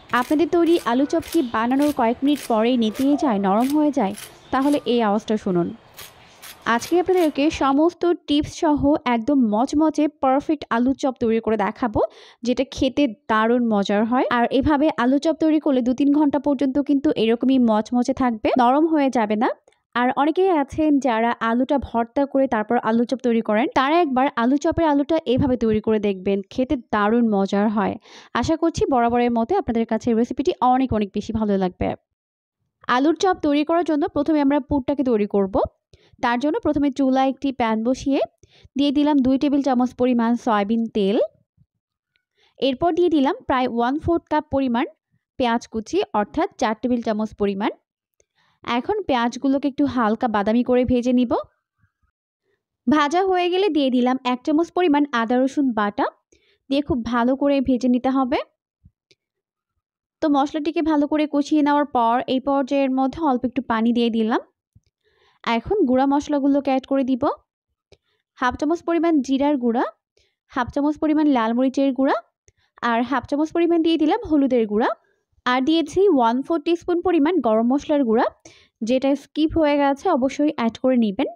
আপনাদের তৈরি আলু চপ কি বানানোর কয়েক মিনিট পরেই নেতিয়ে যায়, নরম হয়ে যায়? তাহলে এই আওয়াজটা শুনুন। আজকে আপনাদেরকে সমস্ত টিপস সহ একদম মচমচে পারফেক্ট আলু চপ তৈরি করে দেখাবো, যেটা খেতে দারুণ মজার হয়। আর এভাবে আলু চপ তৈরি করলে ২-৩ ঘন্টা পর্যন্ত কিন্তু এরকমই মচমচে থাকবে, নরম হয়ে যাবে না। আর অনেকেই আছেন যারা আলুটা ভর্তা করে তারপর আলু চপ তৈরি করেন, তারা একবার আলু চপের আলুটা এভাবে তৈরি করে দেখবেন, খেতে দারুণ মজার হয়। আশা করছি বরাবরের মতো আপনাদের কাছে রেসিপিটি অনেক অনেক বেশি ভালো লাগবে। আলুর চপ তৈরি করার জন্য প্রথমে আমরা পুরটাকে তৈরি করব। তার জন্য প্রথমে চুলায় একটি প্যান বসিয়ে দিয়ে দিলাম ২ টেবিল চামচ পরিমাণ সয়াবিন তেল। এরপর দিয়ে দিলাম প্রায় 1/4 কাপ পরিমাণ পেঁয়াজ কুচি, অর্থাৎ ৪ টেবিল চামচ পরিমাণ। এখন পেঁয়াজগুলোকে একটু হালকা বাদামি করে ভেজে নিব। ভাজা হয়ে গেলে দিয়ে দিলাম ১ চামচ পরিমাণ আদা রসুন বাটা, দিয়ে খুব ভালো করে ভেজে নিতে হবে। তো মশলাটিকে ভালো করে কষিয়ে নেওয়ার পর এই পর্যায়ের মধ্যে অল্প একটু পানি দিয়ে দিলাম। এখন গুঁড়া মশলাগুলোকে অ্যাড করে দিব। 1/2 চামচ পরিমাণ জিরার গুঁড়া, 1/2 চামচ পরিমাণ লাল মরিচের গুঁড়া, আর 1/2 চামচ পরিমাণ দিয়ে দিলাম হলুদের গুঁড়া। আর দিয়েছি 1/4 টিস্পুন পরিমাণ গরম মশলার গুঁড়া, যেটা স্কিপ হয়ে গেছে, অবশ্যই অ্যাড করে নেবেন।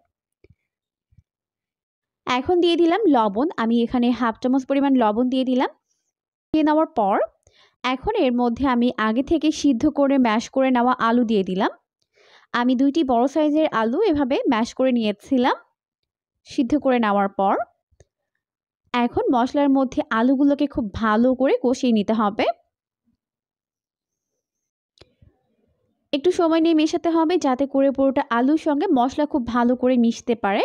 এখন দিয়ে দিলাম লবণ, আমি এখানে 1/2 চামচ পরিমাণ লবণ দিয়ে দিলাম। দিয়ে নেওয়ার পর এখন এর মধ্যে আমি আগে থেকে সিদ্ধ করে ম্যাশ করে নেওয়া আলু দিয়ে দিলাম। আমি ২টি বড় সাইজের আলু এভাবে ম্যাশ করে নিয়েছিলাম সিদ্ধ করে নেওয়ার পর। এখন মশলার মধ্যে আলুগুলোকে খুব ভালো করে কষিয়ে নিতে হবে। একটু সময় নিয়ে মেশাতে হবে, যাতে করে পুরোটা আলুর সঙ্গে মশলা খুব ভালো করে মিশতে পারে।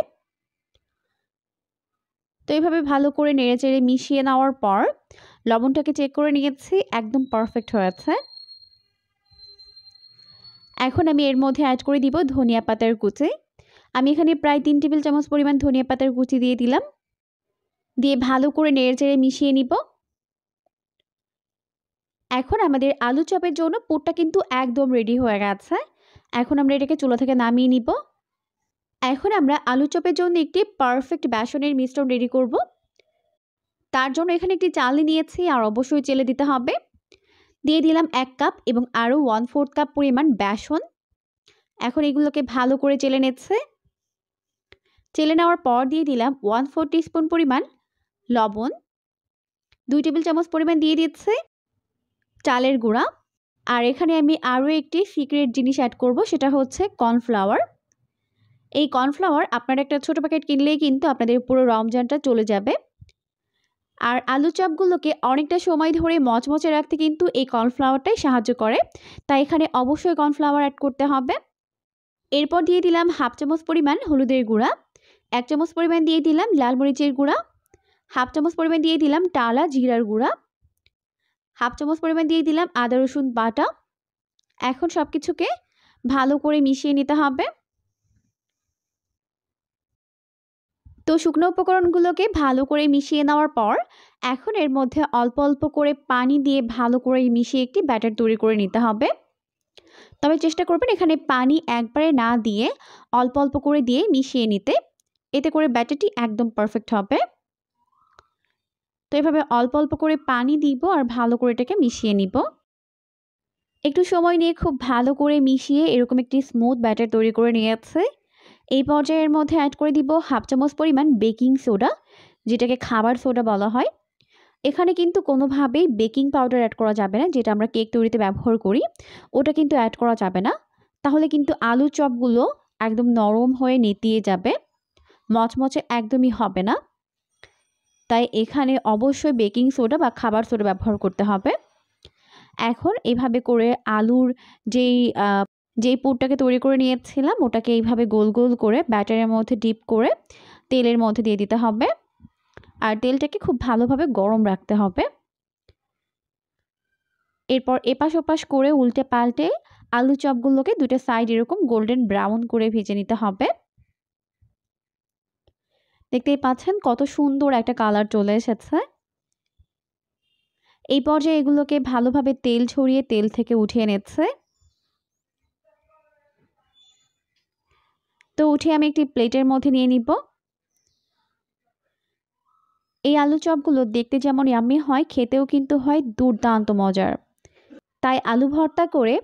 তো এইভাবে ভালো করে নেড়েচেড়ে মিশিয়ে নেওয়ার পর লবণটাকে চেক করে নিয়েছি, একদম পারফেক্ট হয়েছে। এখন আমি এর মধ্যে অ্যাড করে দিব ধনিয়া পাতার কুচি। আমি এখানে প্রায় ৩ টেবিল চামচ পরিমাণ ধনিয়া পাতার কুচি দিয়ে দিলাম। দিয়ে ভালো করে নেড়েচেড়ে মিশিয়ে নিব। এখন আমাদের আলু চপের জন্য পুরটা কিন্তু একদম রেডি হয়ে গেছে। এখন আমরা এটাকে চুলা থেকে নামিয়ে নিব। এখন আমরা আলু চপের জন্য একটি পারফেক্ট বেসনের মিশ্রণ রেডি করব। তার জন্য এখানে একটি চালনি নিয়েছি, আর অবশ্যই চেলে দিতে হবে। দিয়ে দিলাম ১ কাপ এবং আরও 1/4 কাপ পরিমাণ বেসন। এখন এগুলোকে ভালো করে চেলে নিচ্ছে। চেলে নেওয়ার পর দিয়ে দিলাম 1/4 টিস্পুন পরিমাণ লবণ, ২ টেবিল চামচ পরিমাণ দিয়ে দিচ্ছে চালের গুঁড়া। আর এখানে আমি আরও একটি সিক্রেট জিনিস অ্যাড করব, সেটা হচ্ছে কর্নফ্লাওয়ার। এই কর্নফ্লাওয়ার আপনারা একটা ছোট প্যাকেট কিনলেই কিন্তু আপনাদের পুরো রমজানটা চলে যাবে। আর আলু চপগুলোকে অনেকটা সময় ধরে মচমচে রাখতে কিন্তু এই কর্নফ্লাওয়ারটাই সাহায্য করে, তাই এখানে অবশ্যই কর্নফ্লাওয়ার অ্যাড করতে হবে। এরপর দিয়ে দিলাম 1/2 চামচ পরিমাণ হলুদের গুঁড়া, 1 চামচ পরিমাণ দিয়ে দিলাম লাল মরিচের গুঁড়া, 1/2 চামচ পরিমাণ দিয়ে দিলাম টালা জিরার গুঁড়া, 1/2 চামচ পরিমাণ দিয়ে দিলাম আদা রসুন বাটা। এখন সব কিছুকে ভালো করে মিশিয়ে নিতে হবে। তো শুকনো উপকরণগুলোকে ভালো করে মিশিয়ে নেওয়ার পর এখন এর মধ্যে অল্প অল্প করে পানি দিয়ে ভালো করে মিশিয়ে একটি ব্যাটার তৈরি করে নিতে হবে। তবে চেষ্টা করবেন এখানে পানি একবারে না দিয়ে অল্প অল্প করে দিয়ে মিশিয়ে নিতে, এতে করে ব্যাটারটি একদম পারফেক্ট হবে। তো এভাবে অল্প অল্প করে পানি দিব আর ভালো করে এটাকে মিশিয়ে নিব। একটু সময় নিয়ে খুব ভালো করে মিশিয়ে এরকম একটি স্মুথ ব্যাটার তৈরি করে নিয়েছে। এই পর্যায়ের মধ্যে অ্যাড করে দিব 1/2 চামচ পরিমাণ বেকিং সোডা, যেটাকে খাবার সোডা বলা হয়। এখানে কিন্তু কোনোভাবেই বেকিং পাউডার অ্যাড করা যাবে না, যেটা আমরা কেক তৈরিতে ব্যবহার করি, ওটা কিন্তু অ্যাড করা যাবে না। তাহলে কিন্তু আলু চপগুলো একদম নরম হয়ে নেতিয়ে যাবে, মচমচে একদমই হবে না। তাই এখানে অবশ্যই বেকিং সোডা বা খাবার সোডা ব্যবহার করতে হবে। এখন এভাবে করে আলুর যেই পুরটাকে তৈরি করে নিয়েছিলাম ওটাকে এইভাবে গোল গোল করে ব্যাটারের মধ্যে ডিপ করে তেলের মধ্যে দিয়ে দিতে হবে। আর তেলটাকে খুব ভালোভাবে গরম রাখতে হবে। এরপর এপাশ ওপাশ করে উল্টে পাল্টে আলু চপগুলোকে দুটো সাইড এরকম গোল্ডেন ব্রাউন করে ভেজে নিতে হবে। দেখতেই পাচ্ছেন কত সুন্দর একটা কালার চলে এসেছে। এই পর্যায়ে এগুলোকে ভালোভাবে তেল ছড়িয়ে তেল থেকে উঠিয়ে নিচ্ছে। তো উঠিয়ে আমি একটি প্লেটের মধ্যে নিয়ে নিব। এই আলু চপগুলো দেখতে যেমন ইয়াম্মি হয়, খেতেও কিন্তু হয় দুর্দান্ত মজার। তাই আলু ভর্তা করে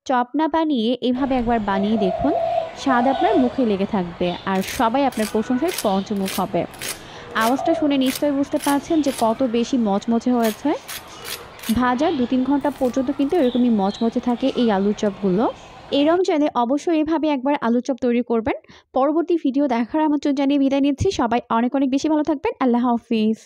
চপ না বানিয়ে এভাবে একবার বানিয়ে দেখুন, স্বাদ আপনার মুখে লেগে থাকবে আর সবাই আপনার প্রশংসায় পঞ্চমুখ হবে। আওয়াজটা শুনে নিশ্চয়ই বুঝতে পারছেন যে কত বেশি মচমচে হয়েছে। ভাজার 2-3 ঘন্টা পর্যন্ত কিন্তু এরকমই মচমচে থাকে এই আলুর চপগুলো। এই রমজানে অবশ্যই এভাবে একবার আলুর চপ তৈরি করবেন। পরবর্তী ভিডিও দেখার আমন্ত্রণ জানিয়ে বিদায় নিচ্ছি। সবাই অনেক অনেক বেশি ভালো থাকবেন। আল্লাহ হাফিজ।